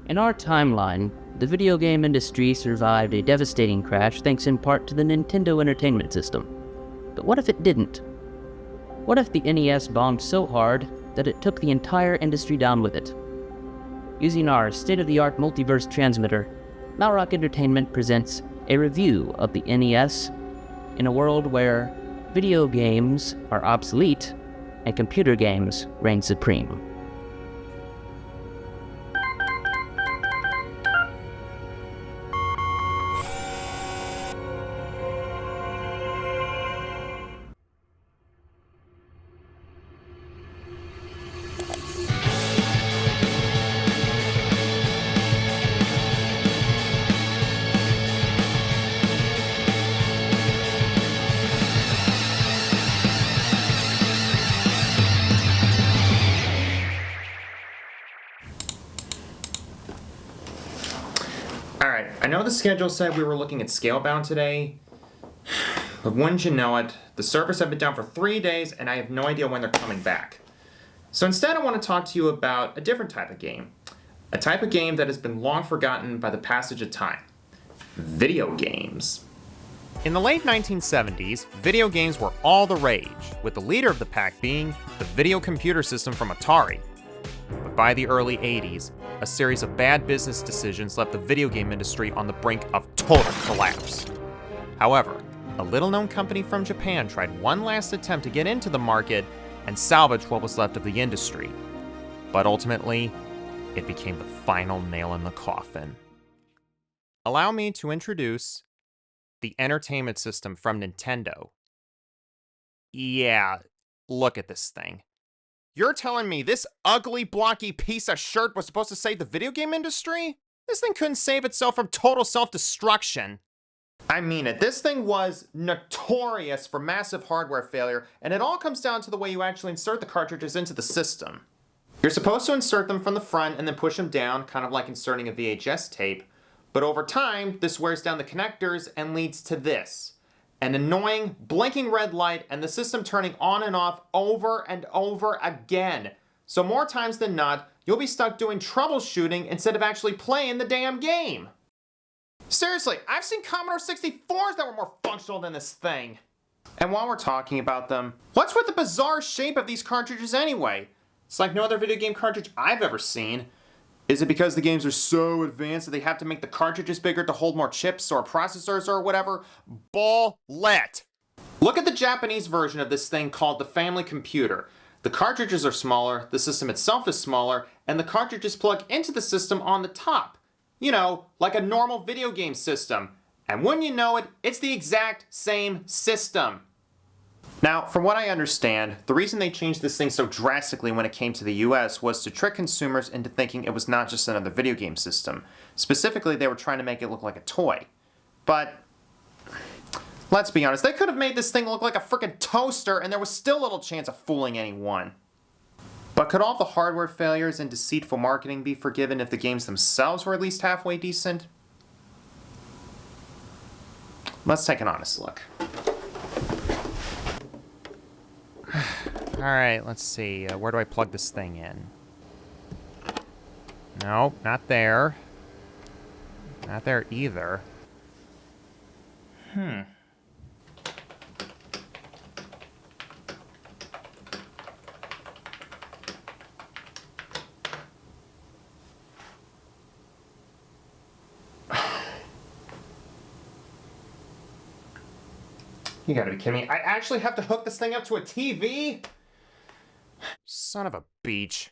In our timeline, the video game industry survived a devastating crash thanks in part to the Nintendo Entertainment System. But what if it didn't? What if the NES bombed so hard that it took the entire industry down with it? Using our state-of-the-art multiverse transmitter, Malrock Entertainment presents a review of the NES in a world where video games are obsolete and computer games reign supreme. Alright, I know the schedule said we were looking at Scalebound today, but wouldn't you know it, the servers have been down for 3 days and I have no idea when they're coming back. So instead I want to talk to you about a different type of game. A type of game that has been long forgotten by the passage of time. Video games. In the late 1970s, video games were all the rage, with the leader of the pack being the video computer system from Atari. But by the early 80s, a series of bad business decisions left the video game industry on the brink of total collapse. However, a little-known company from Japan tried one last attempt to get into the market and salvage what was left of the industry. But ultimately, it became the final nail in the coffin. Allow me to introduce the entertainment system from Nintendo. Yeah, look at this thing. You're telling me this ugly, blocky piece of shirt was supposed to save the video game industry? This thing couldn't save itself from total self-destruction. I mean it, this thing was notorious for massive hardware failure, and it all comes down to the way you actually insert the cartridges into the system. You're supposed to insert them from the front and then push them down, kind of like inserting a VHS tape, but over time, this wears down the connectors and leads to this. An annoying, blinking red light and the system turning on and off over and over again. So more times than not, you'll be stuck doing troubleshooting instead of actually playing the damn game. Seriously, I've seen Commodore 64s that were more functional than this thing. And while we're talking about them, what's with the bizarre shape of these cartridges anyway? It's like no other video game cartridge I've ever seen. Is it because the games are so advanced that they have to make the cartridges bigger to hold more chips or processors or whatever? Bullshit! Look at the Japanese version of this thing called the Family Computer. The cartridges are smaller, the system itself is smaller, and the cartridges plug into the system on the top. You know, like a normal video game system. And wouldn't you know it, it's the exact same system. Now, from what I understand, the reason they changed this thing so drastically when it came to the US was to trick consumers into thinking it was not just another video game system. Specifically, they were trying to make it look like a toy. But let's be honest, they could have made this thing look like a frickin' toaster and there was still little chance of fooling anyone. But could all the hardware failures and deceitful marketing be forgiven if the games themselves were at least halfway decent? Let's take an honest look. Alright, let's see. Where do I plug this thing in? No, not there. Not there either. You gotta be kidding me. I actually have to hook this thing up to a TV? Son of a beach.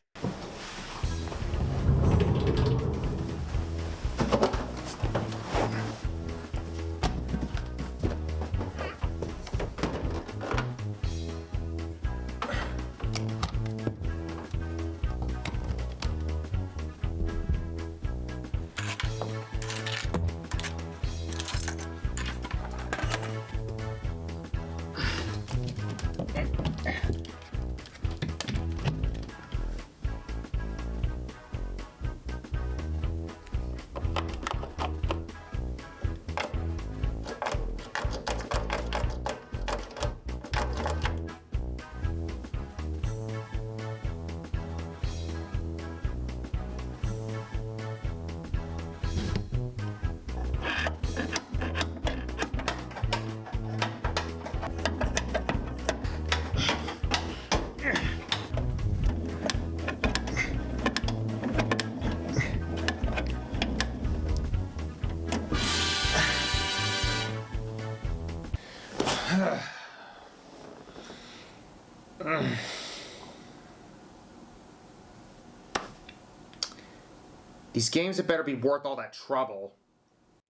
These games had better be worth all that trouble.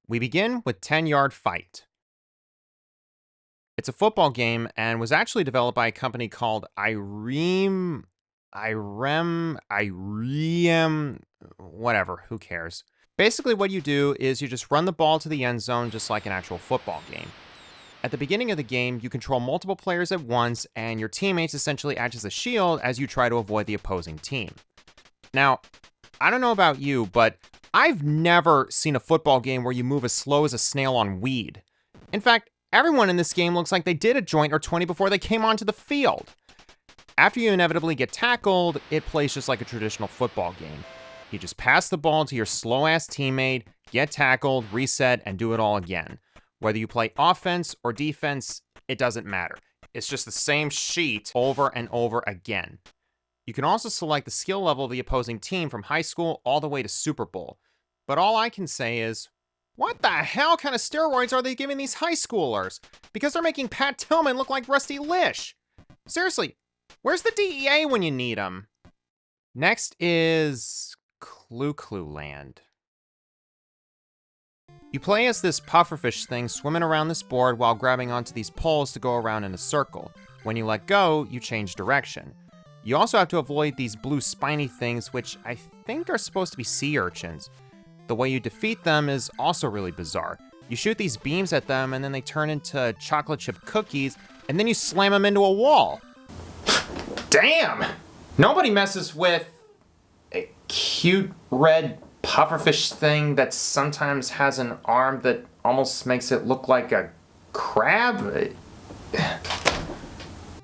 We begin with 10-Yard Fight. It's a football game and was actually developed by a company called Irem, whatever, who cares. Basically what you do is you just run the ball to the end zone just like an actual football game. At the beginning of the game, you control multiple players at once, and your teammates essentially act as a shield as you try to avoid the opposing team. Now, I don't know about you, but I've never seen a football game where you move as slow as a snail on weed. In fact, everyone in this game looks like they did a joint or 20 before they came onto the field. After you inevitably get tackled, it plays just like a traditional football game. You just pass the ball to your slow-ass teammate, get tackled, reset, and do it all again. Whether you play offense or defense, it doesn't matter. It's just the same sheet over and over again. You can also select the skill level of the opposing team from high school all the way to Super Bowl. But all I can say is, what the hell kind of steroids are they giving these high schoolers? Because they're making Pat Tillman look like Rusty Lish. Seriously, where's the DEA when you need them? Next is Clue Land. You play as this pufferfish thing swimming around this board while grabbing onto these poles to go around in a circle. When you let go, you change direction. You also have to avoid these blue spiny things, which I think are supposed to be sea urchins. The way you defeat them is also really bizarre. You shoot these beams at them and then they turn into chocolate chip cookies, and then you slam them into a wall. Damn! Nobody messes with a cute red pufferfish thing that sometimes has an arm that almost makes it look like a crab.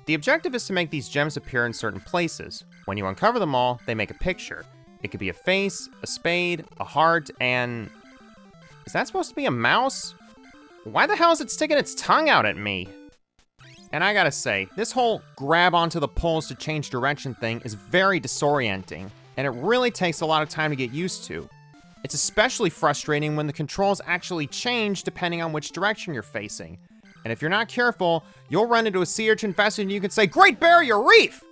The objective is to make these gems appear in certain places. When you uncover them all, they make a picture. It could be a face, a spade, a heart, and... is that supposed to be a mouse? Why the hell is it sticking its tongue out at me? And I gotta say, this whole grab onto the poles to change direction thing is very disorienting, and it really takes a lot of time to get used to. It's especially frustrating when the controls actually change depending on which direction you're facing. And if you're not careful, you'll run into a sea urchin faster than you can say, "Great Barrier Reef!"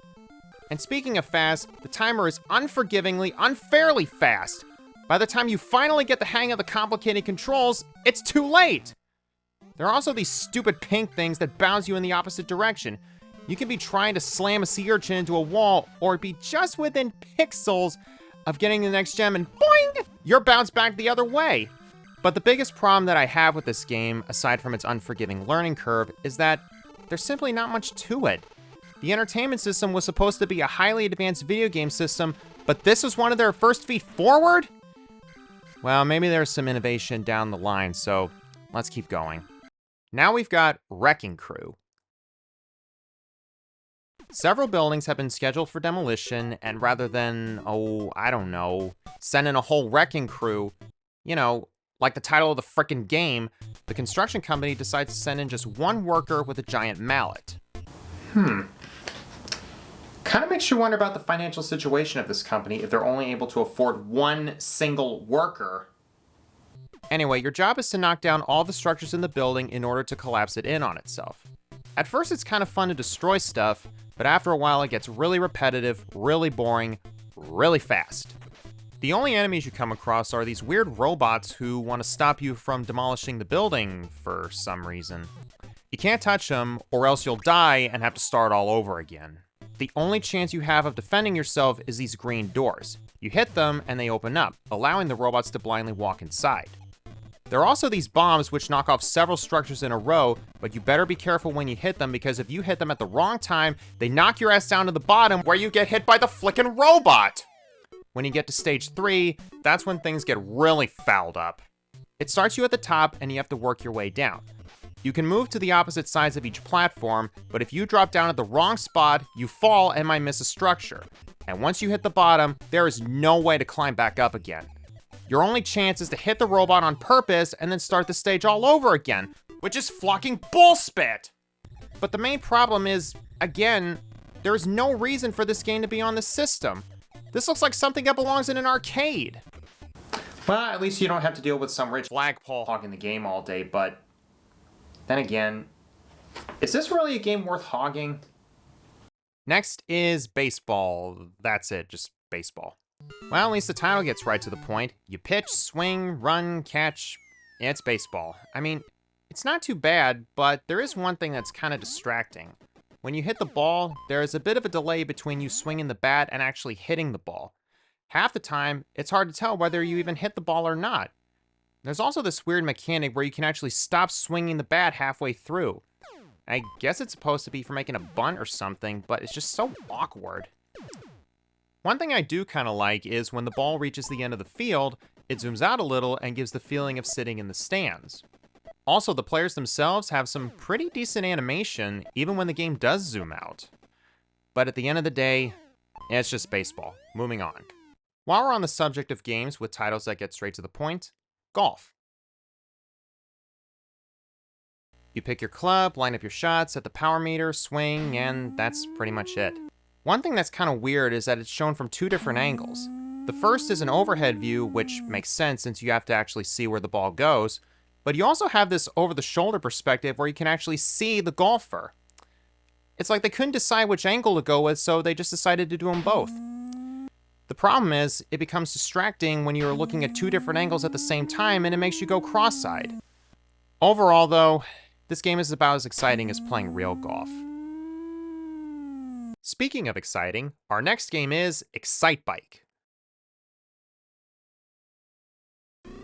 And speaking of fast, the timer is unforgivingly, unfairly fast. By the time you finally get the hang of the complicated controls, it's too late. There are also these stupid pink things that bounce you in the opposite direction. You can be trying to slam a sea urchin into a wall, or be just within pixels of getting the next gem and boing! You're bounced back the other way. But the biggest problem that I have with this game, aside from its unforgiving learning curve, is that there's simply not much to it. The entertainment system was supposed to be a highly advanced video game system, but this was one of their first feet forward? Well, maybe there's some innovation down the line, so let's keep going. Now we've got Wrecking Crew. Several buildings have been scheduled for demolition, and rather than, send in a whole wrecking crew, like the title of the frickin' game, the construction company decides to send in just one worker with a giant mallet. Kind of makes you wonder about the financial situation of this company if they're only able to afford one single worker. Anyway, your job is to knock down all the structures in the building in order to collapse it in on itself. At first it's kind of fun to destroy stuff, but after a while it gets really repetitive, really boring, really fast. The only enemies you come across are these weird robots who want to stop you from demolishing the building for some reason. You can't touch them, or else you'll die and have to start all over again. The only chance you have of defending yourself is these green doors. You hit them and they open up, allowing the robots to blindly walk inside. There are also these bombs which knock off several structures in a row, but you better be careful when you hit them because if you hit them at the wrong time, they knock your ass down to the bottom where you get hit by the flickin' robot! When you get to stage 3, that's when things get really fouled up. It starts you at the top and you have to work your way down. You can move to the opposite sides of each platform, but if you drop down at the wrong spot, you fall and might miss a structure. And once you hit the bottom, there is no way to climb back up again. Your only chance is to hit the robot on purpose and then start the stage all over again, which is fucking bullspit! But the main problem is, again, there is no reason for this game to be on the system. This looks like something that belongs in an arcade. Well, at least you don't have to deal with some rich flagpole hogging the game all day, but then again, Is this really a game worth hogging? Next is baseball. That's it, just baseball. Well, at least the title gets right to the point. You pitch, swing, run, catch. It's baseball. I mean, it's not too bad, but there is one thing that's kind of distracting. When you hit the ball, there is a bit of a delay between you swinging the bat and actually hitting the ball. Half the time, it's hard to tell whether you even hit the ball or not. There's also this weird mechanic where you can actually stop swinging the bat halfway through. I guess it's supposed to be for making a bunt or something, but it's just so awkward. One thing I do kind of like is when the ball reaches the end of the field, it zooms out a little and gives the feeling of sitting in the stands. Also, the players themselves have some pretty decent animation, even when the game does zoom out. But at the end of the day, it's just baseball. Moving on. While we're on the subject of games with titles that get straight to the point, golf. You pick your club, line up your shots, set the power meter, swing, and that's pretty much it. One thing that's kind of weird is that it's shown from two different angles. The first is an overhead view, which makes sense since you have to actually see where the ball goes, but you also have this over-the-shoulder perspective where you can actually see the golfer. It's like they couldn't decide which angle to go with, so they just decided to do them both. The problem is, it becomes distracting when you're looking at two different angles at the same time, and it makes you go cross-eyed. Overall, though, this game is about as exciting as playing real golf. Speaking of exciting, our next game is Excitebike.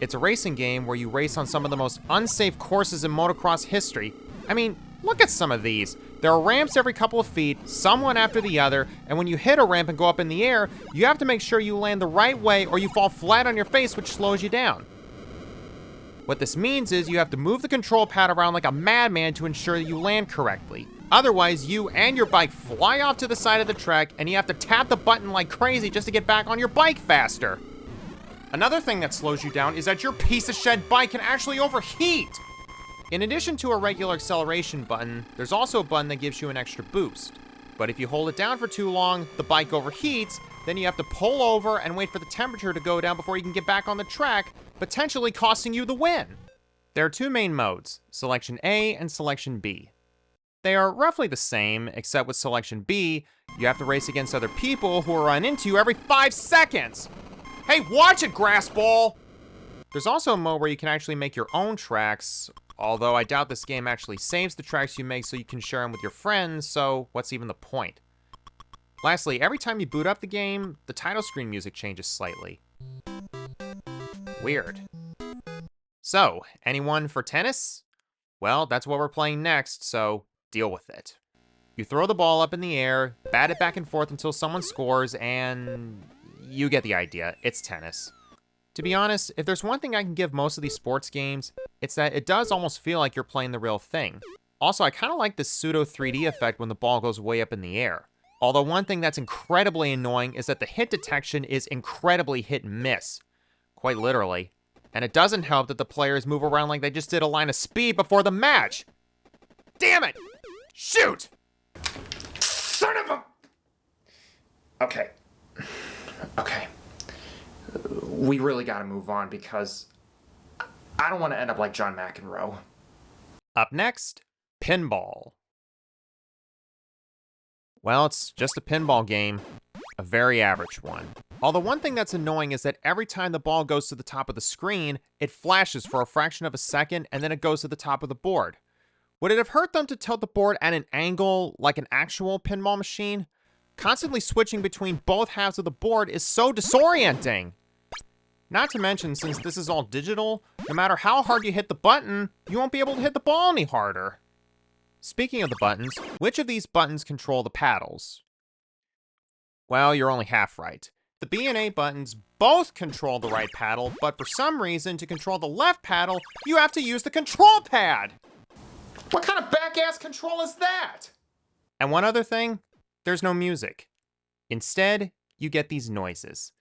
It's a racing game where you race on some of the most unsafe courses in motocross history. I mean, look at some of these. There are ramps every couple of feet, some one after the other, and when you hit a ramp and go up in the air, you have to make sure you land the right way or you fall flat on your face, which slows you down. What this means is you have to move the control pad around like a madman to ensure that you land correctly. Otherwise, you and your bike fly off to the side of the track, and you have to tap the button like crazy just to get back on your bike faster. Another thing that slows you down is that your piece of shit bike can actually overheat. In addition to a regular acceleration button, there's also a button that gives you an extra boost. But if you hold it down for too long, the bike overheats, then you have to pull over and wait for the temperature to go down before you can get back on the track, potentially costing you the win. There are two main modes, Selection A and Selection B. They are roughly the same, except with Selection B, you have to race against other people who will run into you every 5 seconds. Hey, watch it, grass ball! There's also a mode where you can actually make your own tracks, although I doubt this game actually saves the tracks you make so you can share them with your friends, so what's even the point? Lastly, every time you boot up the game, the title screen music changes slightly. Weird. So, anyone for tennis? Well, that's what we're playing next, so deal with it. You throw the ball up in the air, bat it back and forth until someone scores, and you get the idea. It's tennis. To be honest, if there's one thing I can give most of these sports games, it's that it does almost feel like you're playing the real thing. Also, I kind of like this pseudo 3D effect when the ball goes way up in the air. Although one thing that's incredibly annoying is that the hit detection is incredibly hit and miss. Quite literally. And it doesn't help that the players move around like they just did a line of speed before the match. Damn it! Shoot! Son of a... Okay. Okay. We really gotta move on because I don't want to end up like John McEnroe. Up next, pinball. Well, it's just a pinball game, a very average one. Although one thing that's annoying is that every time the ball goes to the top of the screen, it flashes for a fraction of a second and then it goes to the top of the board. Would it have hurt them to tilt the board at an angle like an actual pinball machine? Constantly switching between both halves of the board is so disorienting. Not to mention, since this is all digital, no matter how hard you hit the button, you won't be able to hit the ball any harder. Speaking of the buttons, which of these buttons control the paddles? Well, you're only half right. The B and A buttons both control the right paddle, but for some reason, to control the left paddle, you have to use the control pad! What kind of back-ass control is that? And one other thing, there's no music. Instead, you get these noises.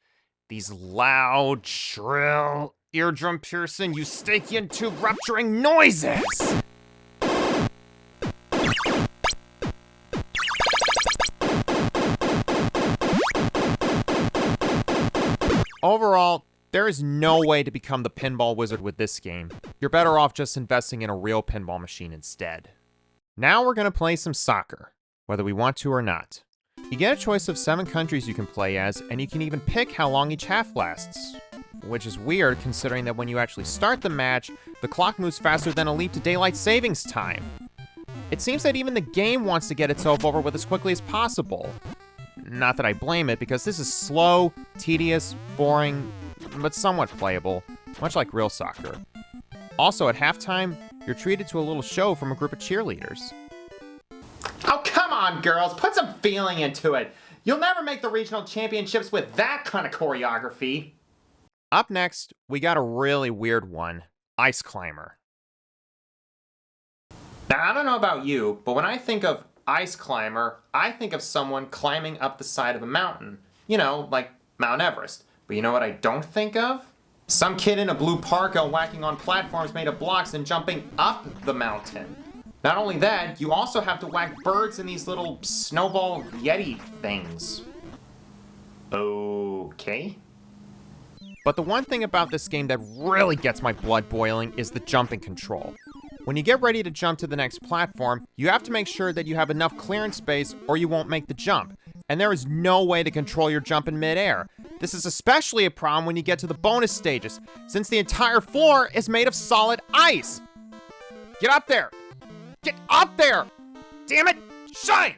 These loud, shrill, eardrum-piercing, Eustachian tube-rupturing noises! Overall, there is no way to become the pinball wizard with this game. You're better off just investing in a real pinball machine instead. Now we're gonna play some soccer, whether we want to or not. You get a choice of 7 countries you can play as, and you can even pick how long each half lasts. Which is weird considering that when you actually start the match, the clock moves faster than a leap to daylight savings time. It seems that even the game wants to get itself over with as quickly as possible. Not that I blame it, because this is slow, tedious, boring, but somewhat playable, much like real soccer. Also, at halftime, you're treated to a little show from a group of cheerleaders. Oh, come on, girls. Put some feeling into it. You'll never make the regional championships with that kind of choreography. Up next, we got a really weird one. Ice Climber. Now, I don't know about you, but when I think of ice climber, I think of someone climbing up the side of a mountain. You know, like Mount Everest. But you know what I don't think of? Some kid in a blue parka whacking on platforms made of blocks and jumping up the mountain. Not only that, you also have to whack birds in these little snowball yeti things. Okay. But the one thing about this game that really gets my blood boiling is the jumping control. When you get ready to jump to the next platform, you have to make sure that you have enough clearance space or you won't make the jump. And there is no way to control your jump in midair. This is especially a problem when you get to the bonus stages, since the entire floor is made of solid ice. Get up there! Get up there! Damn it! Shine!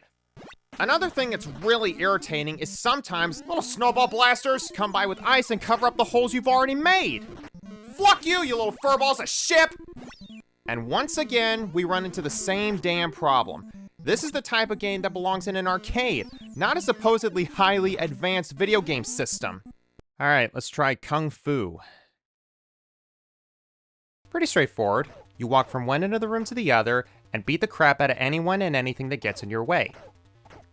Another thing that's really irritating is sometimes little snowball blasters come by with ice and cover up the holes you've already made. Fuck you, you little furballs of shit! And once again, we run into the same damn problem. This is the type of game that belongs in an arcade, not a supposedly highly advanced video game system. Alright, let's try Kung Fu. Pretty straightforward. You walk from one end of the room to the other and beat the crap out of anyone and anything that gets in your way.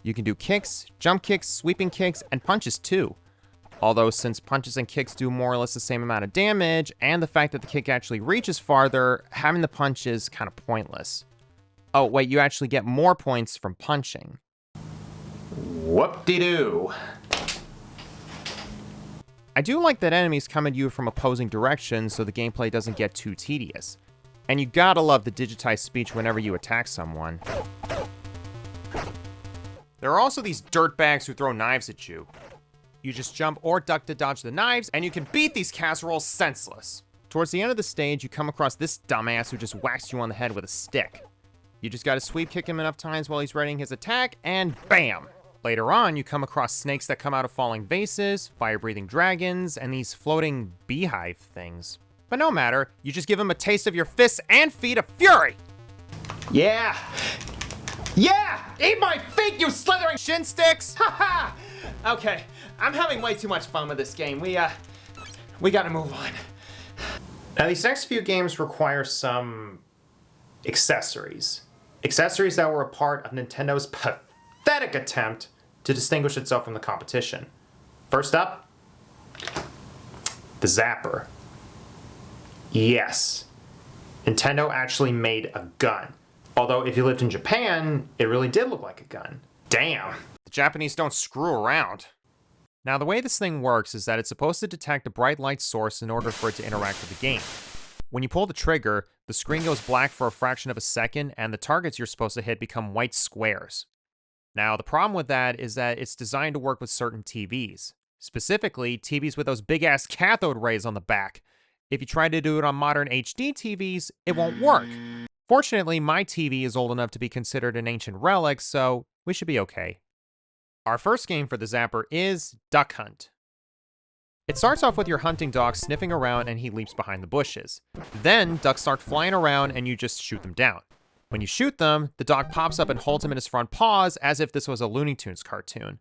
You can do kicks, jump kicks, sweeping kicks, and punches too. Although since punches and kicks do more or less the same amount of damage, and the fact that the kick actually reaches farther, having the punch is kind of pointless. Oh wait, you actually get more points from punching. Whoop-de-doo. I do like that enemies come at you from opposing directions so the gameplay doesn't get too tedious. And you gotta love the digitized speech whenever you attack someone. There are also these dirtbags who throw knives at you. You just jump or duck to dodge the knives, and you can beat these casseroles senseless. Towards the end of the stage, you come across this dumbass who just whacks you on the head with a stick. You just gotta sweep kick him enough times while he's readying his attack, and BAM! Later on, you come across snakes that come out of falling vases, fire-breathing dragons, and these floating beehive things. But no matter, you just give him a taste of your fists and feet of fury! Yeah! Yeah! Eat my feet, you slithering Shin sticks! ha! Okay, I'm having way too much fun with this game. We gotta move on. Now, these next few games require some accessories. Accessories that were a part of Nintendo's pathetic attempt to distinguish itself from the competition. First up, the Zapper. Yes, Nintendo actually made a gun. Although if you lived in Japan, it really did look like a gun. Damn. The Japanese don't screw around. Now, the way this thing works is that it's supposed to detect a bright light source in order for it to interact with the game. When you pull the trigger, the screen goes black for a fraction of a second, and the targets you're supposed to hit become white squares. Now, the problem with that is that it's designed to work with certain TVs. Specifically, TVs with those big-ass cathode rays on the back. If you try to do it on modern HD TVs, it won't work. Fortunately, my TV is old enough to be considered an ancient relic, so we should be okay. Our first game for the Zapper is Duck Hunt. It starts off with your hunting dog sniffing around and he leaps behind the bushes. Then, ducks start flying around and you just shoot them down. When you shoot them, the dog pops up and holds him in his front paws as if this was a Looney Tunes cartoon.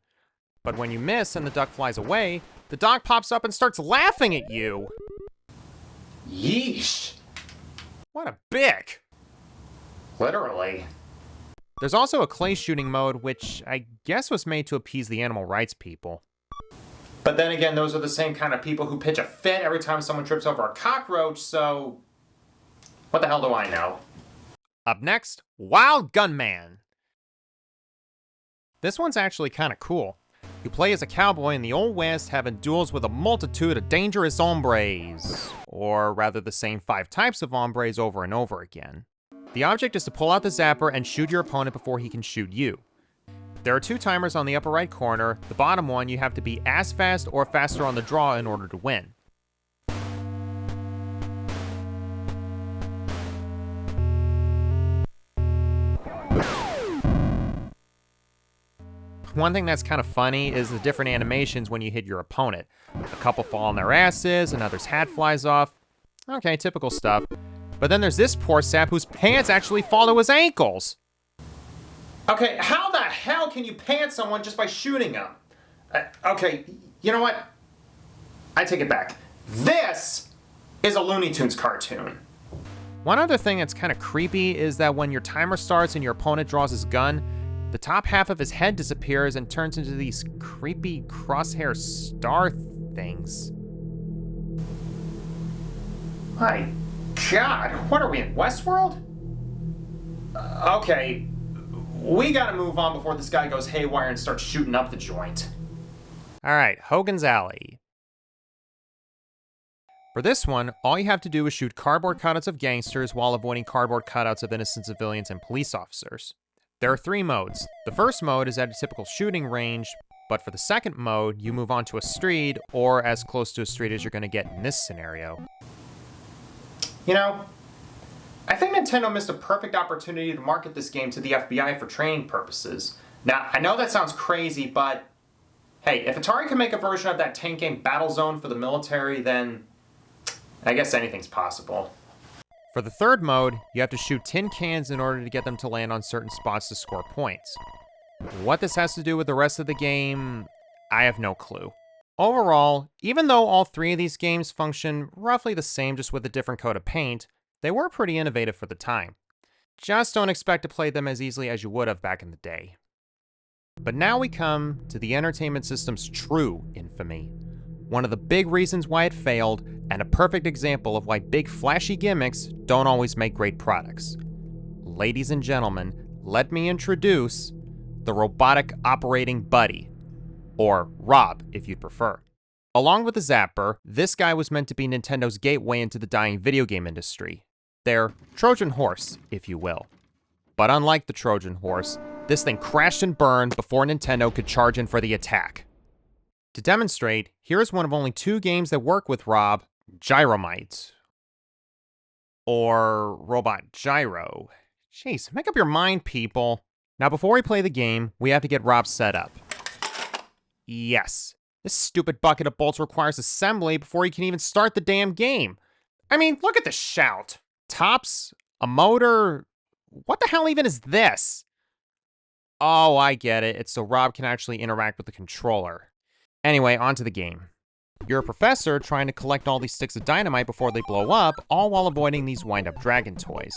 But when you miss and the duck flies away, the dog pops up and starts laughing at you. Yeesh. What a bick! Literally. There's also a clay shooting mode, which I guess was made to appease the animal rights people. But then again, those are the same kind of people who pitch a fit every time someone trips over a cockroach, so what the hell do I know? Up next, Wild Gunman. This one's actually kind of cool. You play as a cowboy in the Old West having duels with a multitude of dangerous hombres. Or rather the same 5 types of hombres over and over again. The object is to pull out the zapper and shoot your opponent before he can shoot you. There are 2 timers on the upper right corner. The bottom one, you have to be as fast or faster on the draw in order to win. One thing that's kind of funny is the different animations when you hit your opponent. A couple fall on their asses, another's hat flies off. Okay, typical stuff. But then there's this poor sap whose pants actually fall to his ankles. Okay, how the hell can you pant someone just by shooting them? Okay, you know what? I take it back. This is a Looney Tunes cartoon. One other thing that's kind of creepy is that when your timer starts and your opponent draws his gun, the top half of his head disappears and turns into these creepy crosshair star things. My God, what are we in Westworld? Okay, we gotta move on before this guy goes haywire and starts shooting up the joint. All right, Hogan's Alley. For this one, all you have to do is shoot cardboard cutouts of gangsters while avoiding cardboard cutouts of innocent civilians and police officers. There are 3 modes. The first mode is at a typical shooting range, but for the second mode, you move onto a street, or as close to a street as you're going to get in this scenario. You know, I think Nintendo missed a perfect opportunity to market this game to the FBI for training purposes. Now, I know that sounds crazy, but hey, if Atari can make a version of that tank game Battlezone for the military, then I guess anything's possible. For the third mode, you have to shoot tin cans in order to get them to land on certain spots to score points. What this has to do with the rest of the game, I have no clue. Overall, even though all 3 of these games function roughly the same just with a different coat of paint, they were pretty innovative for the time. Just don't expect to play them as easily as you would have back in the day. But now we come to the entertainment system's true infamy. One of the big reasons why it failed, and a perfect example of why big flashy gimmicks don't always make great products. Ladies and gentlemen, let me introduce the Robotic Operating Buddy, or Rob if you'd prefer. Along with the Zapper, this guy was meant to be Nintendo's gateway into the dying video game industry. Their Trojan horse, if you will. But unlike the Trojan horse, this thing crashed and burned before Nintendo could charge in for the attack. To demonstrate, here's one of only 2 games that work with Rob, Gyromite. Or Robot Gyro. Jeez, make up your mind, people. Now before we play the game, we have to get Rob set up. Yes, this stupid bucket of bolts requires assembly before he can even start the damn game. I mean, look at the shout. Tops, a motor, what the hell even is this? Oh, I get it. It's so Rob can actually interact with the controller. Anyway, on to the game. You're a professor trying to collect all these sticks of dynamite before they blow up, all while avoiding these wind-up dragon toys.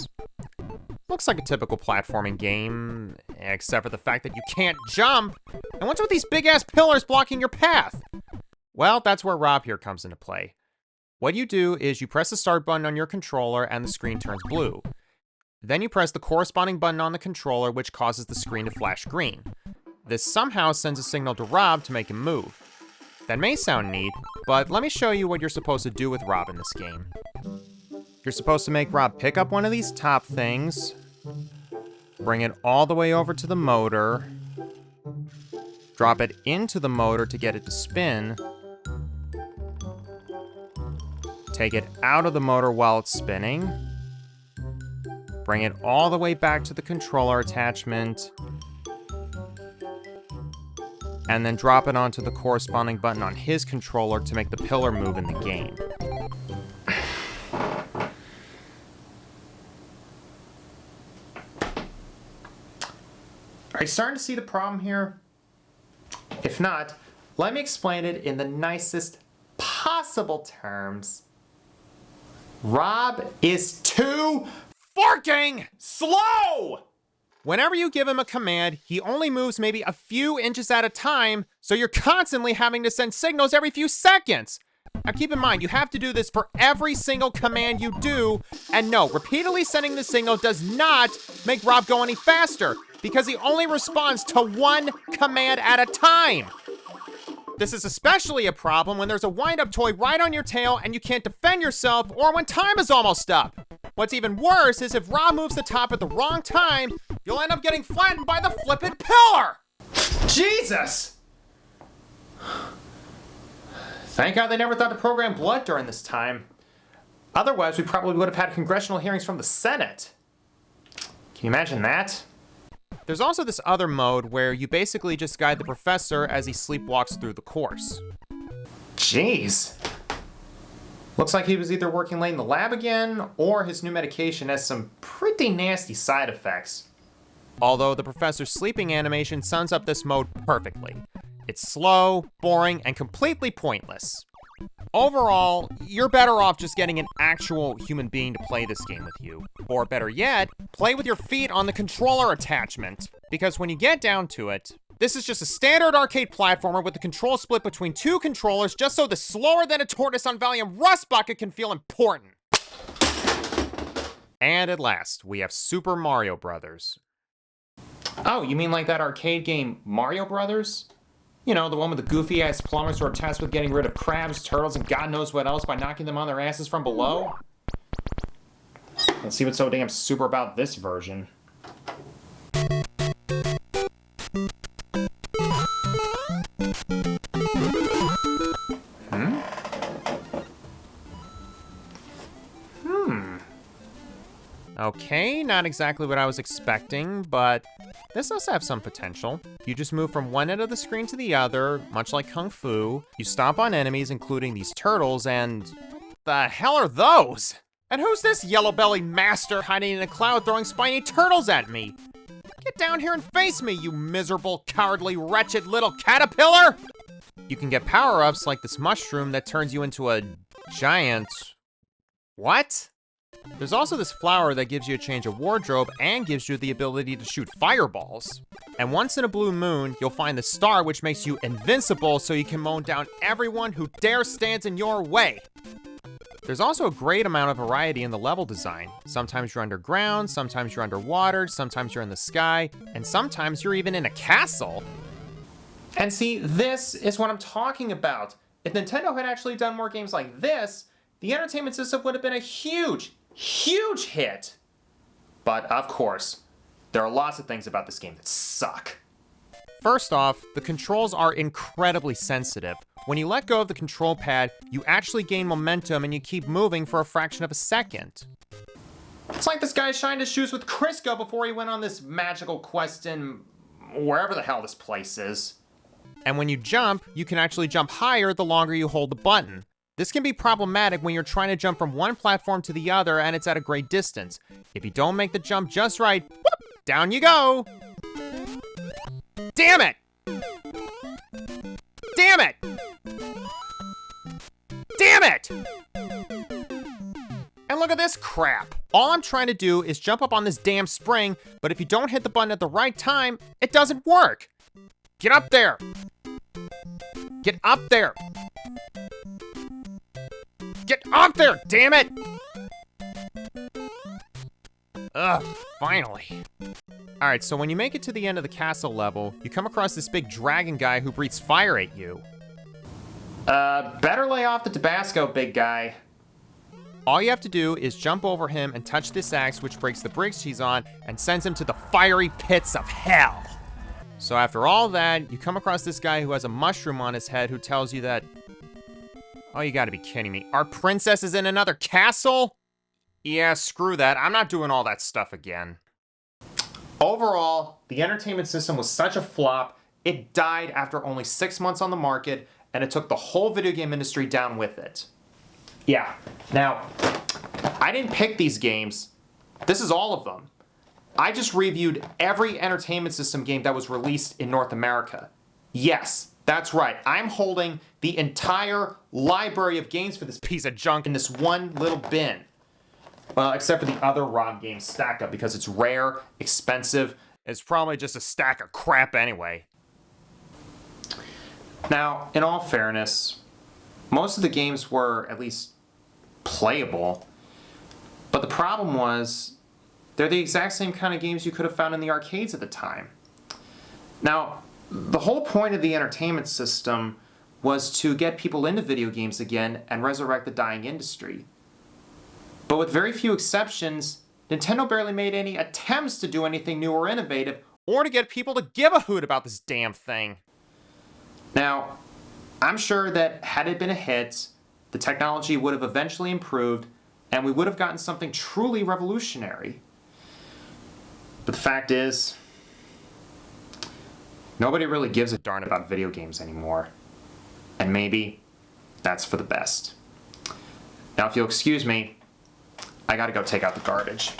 Looks like a typical platforming game, except for the fact that you can't jump. And what's with these big-ass pillars blocking your path? Well, that's where Rob here comes into play. What you do is you press the start button on your controller and the screen turns blue. Then you press the corresponding button on the controller, which causes the screen to flash green. This somehow sends a signal to Rob to make him move. That may sound neat, but let me show you what you're supposed to do with Rob in this game. You're supposed to make Rob pick up one of these top things, bring it all the way over to the motor, drop it into the motor to get it to spin, take it out of the motor while it's spinning, bring it all the way back to the controller attachment, and then drop it onto the corresponding button on his controller to make the pillar move in the game. Are you starting to see the problem here? If not, let me explain it in the nicest possible terms. Rob is too fucking slow! Whenever you give him a command, he only moves maybe a few inches at a time, so you're constantly having to send signals every few seconds. Now keep in mind, you have to do this for every single command you do, and no, repeatedly sending the signal does not make Rob go any faster, because he only responds to one command at a time. This is especially a problem when there's a wind-up toy right on your tail and you can't defend yourself, or when time is almost up. What's even worse is if Ra moves the top at the wrong time, you'll end up getting flattened by the flippin' pillar! Jesus! Thank God they never thought to program blood during this time. Otherwise, we probably would have had congressional hearings from the Senate. Can you imagine that? There's also this other mode where you basically just guide the professor as he sleepwalks through the course. Jeez. Looks like he was either working late in the lab again, or his new medication has some pretty nasty side effects. Although the professor's sleeping animation sums up this mode perfectly. It's slow, boring, and completely pointless. Overall, you're better off just getting an actual human being to play this game with you. Or better yet, play with your feet on the controller attachment. Because when you get down to it, this is just a standard arcade platformer with the control split between two controllers just so the slower than a tortoise on Valium Rust Bucket can feel important. And at last, we have Super Mario Brothers. Oh, you mean like that arcade game Mario Brothers? You know, the one with the goofy-ass plumbers who are tasked with getting rid of crabs, turtles, and God knows what else by knocking them on their asses from below? Let's see what's so damn super about this version. Okay, not exactly what I was expecting, but this does have some potential. You just move from one end of the screen to the other, much like Kung Fu. You stomp on enemies, including these turtles, and... the hell are those? And who's this yellow-bellied master hiding in a cloud throwing spiny turtles at me? Get down here and face me, you miserable, cowardly, wretched little caterpillar! You can get power-ups like this mushroom that turns you into a giant... what? There's also this flower that gives you a change of wardrobe and gives you the ability to shoot fireballs. And once in a blue moon, you'll find the star which makes you invincible so you can mow down everyone who dare stands in your way. There's also a great amount of variety in the level design. Sometimes you're underground, sometimes you're underwater, sometimes you're in the sky, and sometimes you're even in a castle. And see, this is what I'm talking about. If Nintendo had actually done more games like this, the entertainment system would have been a huge hit. But of course, there are lots of things about this game that suck. First off, the controls are incredibly sensitive. When you let go of the control pad, you actually gain momentum and you keep moving for a fraction of a second. It's like this guy shined his shoes with Crisco before he went on this magical quest in wherever the hell this place is. And when you jump, you can actually jump higher the longer you hold the button. This can be problematic when you're trying to jump from one platform to the other and it's at a great distance. If you don't make the jump just right, whoop, down you go! Damn it! Damn it! Damn it! And look at this crap. All I'm trying to do is jump up on this damn spring, but if you don't hit the button at the right time, it doesn't work. Get up there! Get up there! Get up there, damn it! Ugh, finally. Alright, so when you make it to the end of the castle level, you come across this big dragon guy who breathes fire at you. Better lay off the Tabasco, big guy. All you have to do is jump over him and touch this axe, which breaks the bricks he's on and sends him to the fiery pits of hell. So after all that, you come across this guy who has a mushroom on his head who tells you that... oh, you gotta be kidding me. Our princess is in another castle? Yeah, screw that. I'm not doing all that stuff again. Overall, the entertainment system was such a flop, it died after only 6 months on the market, and it took the whole video game industry down with it. Yeah, now, I didn't pick these games. This is all of them. I just reviewed every entertainment system game that was released in North America. Yes, that's right. I'm holding the entire library of games for this piece of junk in this one little bin. Well, except for the other ROM games stacked up because it's rare, expensive. It's probably just a stack of crap anyway. Now, in all fairness, most of the games were at least playable. But the problem was, they're the exact same kind of games you could have found in the arcades at the time. Now, the whole point of the entertainment system was to get people into video games again and resurrect the dying industry. But with very few exceptions, Nintendo barely made any attempts to do anything new or innovative. Or to get people to give a hoot about this damn thing. Now, I'm sure that had it been a hit, the technology would have eventually improved and we would have gotten something truly revolutionary. But the fact is, nobody really gives a darn about video games anymore. And maybe that's for the best. Now, if you'll excuse me, I gotta go take out the garbage.